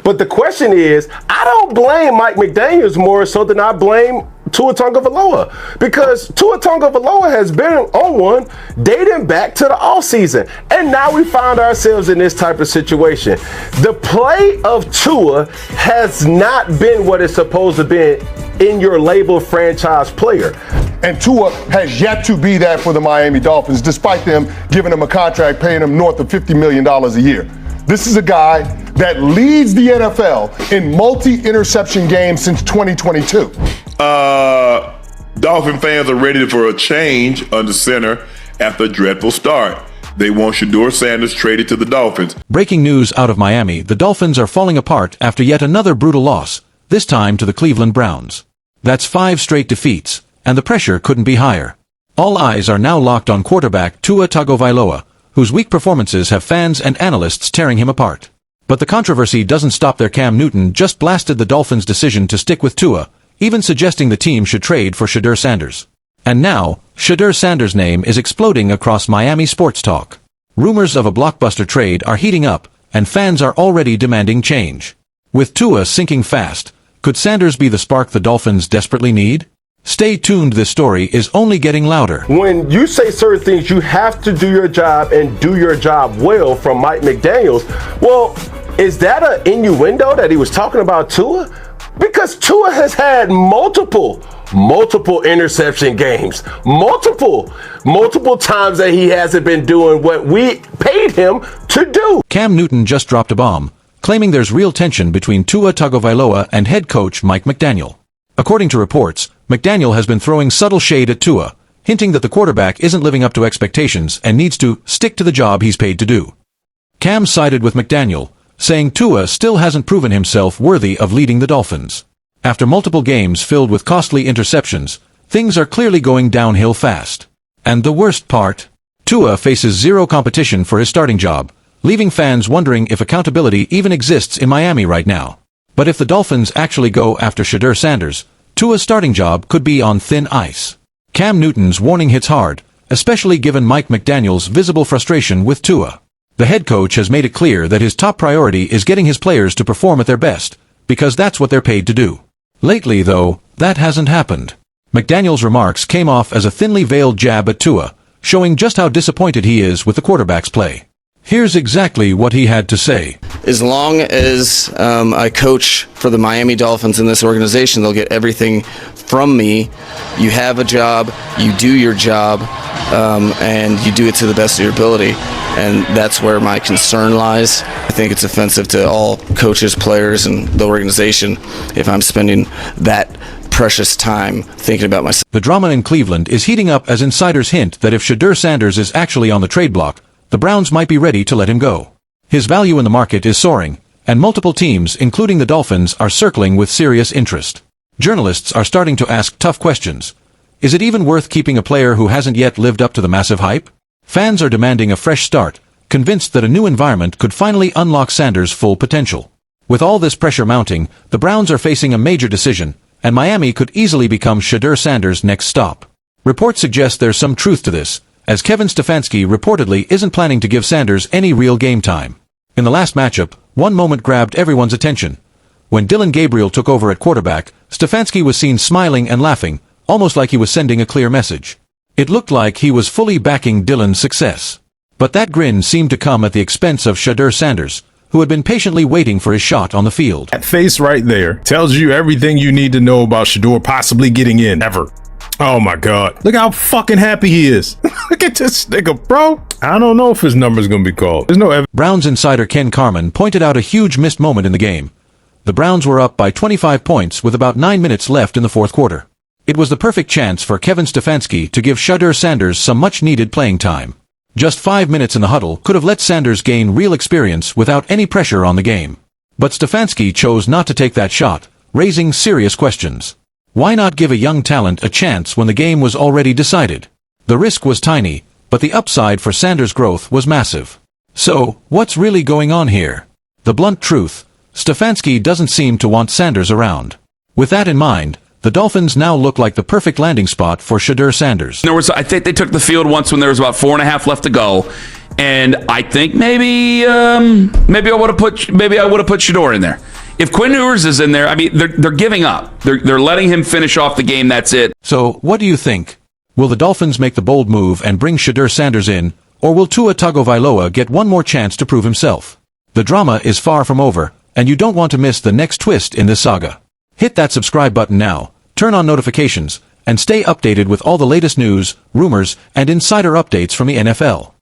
But the question is, I don't blame Mike McDaniels more so than I blame Tua Tagovailoa, because Tua Tagovailoa has been on one dating back to the offseason, and now we find ourselves in this type of situation. The play of Tua has not been what it's supposed to be in your label franchise player. And Tua has yet to be that for the Miami Dolphins, despite them giving him a contract paying him north of $50 million a year. This is a guy that leads the NFL in multi-interception games since 2022. Dolphin fans are ready for a change under center after a dreadful start. They want Shedeur Sanders traded to the Dolphins. Breaking news out of Miami: the Dolphins are falling apart after yet another brutal loss, this time to the Cleveland Browns. That's 5 straight defeats, and the pressure couldn't be higher. All eyes are now locked on quarterback Tua Tagovailoa, whose weak performances have fans and analysts tearing him apart. But the controversy doesn't stop there. Cam Newton just blasted the Dolphins' decision to stick with Tua, even suggesting the team should trade for Shedeur Sanders. And now, Shedeur Sanders' name is exploding across Miami sports talk. Rumors of a blockbuster trade are heating up, and fans are already demanding change. With Tua sinking fast, could Sanders be the spark the Dolphins desperately need? Stay tuned, this story is only getting louder. When you say certain things, you have to do your job and do your job well from Mike McDaniels. Well, is that an innuendo that he was talking about Tua? Because Tua has had multiple interception games, multiple times that he hasn't been doing what we paid him to do. Cam Newton just dropped a bomb, claiming there's real tension between Tua Tagovailoa and head coach Mike McDaniel. According to reports, McDaniel has been throwing subtle shade at Tua, hinting that the quarterback isn't living up to expectations and needs to stick to the job he's paid to do. Cam sided with McDaniel, saying Tua still hasn't proven himself worthy of leading the Dolphins. After multiple games filled with costly interceptions, things are clearly going downhill fast. And the worst part? Tua faces zero competition for his starting job, leaving fans wondering if accountability even exists in Miami right now. But if the Dolphins actually go after Shedeur Sanders, Tua's starting job could be on thin ice. Cam Newton's warning hits hard, especially given Mike McDaniel's visible frustration with Tua. The head coach has made it clear that his top priority is getting his players to perform at their best, because that's what they're paid to do. Lately, though, that hasn't happened. McDaniel's remarks came off as a thinly veiled jab at Tua, showing just how disappointed he is with the quarterback's play. Here's exactly what he had to say. As long as I coach for the Miami Dolphins in this organization, they'll get everything from me. You have a job, you do your job, and you do it to the best of your ability. And that's where my concern lies. I think it's offensive to all coaches, players, and the organization if I'm spending that precious time thinking about myself. The drama in Cleveland is heating up as insiders hint that if Shedeur Sanders is actually on the trade block, the Browns might be ready to let him go. His value in the market is soaring, and multiple teams, including the Dolphins, are circling with serious interest. Journalists are starting to ask tough questions. Is it even worth keeping a player who hasn't yet lived up to the massive hype? Fans are demanding a fresh start, convinced that a new environment could finally unlock Sanders' full potential. With all this pressure mounting, the Browns are facing a major decision, and Miami could easily become Shedeur Sanders' next stop. Reports suggest there's some truth to this, as Kevin Stefanski reportedly isn't planning to give Sanders any real game time. In the last matchup, one moment grabbed everyone's attention. When Dillon Gabriel took over at quarterback, Stefanski was seen smiling and laughing, almost like he was sending a clear message. It looked like he was fully backing Dillon's success. But that grin seemed to come at the expense of Shedeur Sanders, who had been patiently waiting for his shot on the field. That face right there tells you everything you need to know about Shedeur possibly getting in ever. Oh my God. Look how fucking happy he is. Look at this nigga, bro. I don't know if his number's gonna be called. There's no evidence. Browns insider Ken Carman pointed out a huge missed moment in the game. The Browns were up by 25 points with about 9 minutes left in the fourth quarter. It was the perfect chance for Kevin Stefanski to give Shedeur Sanders some much-needed playing time. Just 5 minutes in the huddle could have let Sanders gain real experience without any pressure on the game. But Stefanski chose not to take that shot, raising serious questions. Why not give a young talent a chance when the game was already decided? The risk was tiny, but the upside for Sanders' growth was massive. So, what's really going on here? The blunt truth: Stefanski doesn't seem to want Sanders around. With that in mind, the Dolphins now look like the perfect landing spot for Shedeur Sanders. I think they took the field once when there was about 4.5 left to go, and I think maybe I would have put Shedeur in there. If Quinn Ewers is in there, I mean, they're giving up. They're letting him finish off the game. That's it. So, what do you think? Will the Dolphins make the bold move and bring Shedeur Sanders in, or will Tua Tagovailoa get one more chance to prove himself? The drama is far from over, and you don't want to miss the next twist in this saga. Hit that subscribe button now, turn on notifications, and stay updated with all the latest news, rumors, and insider updates from the NFL.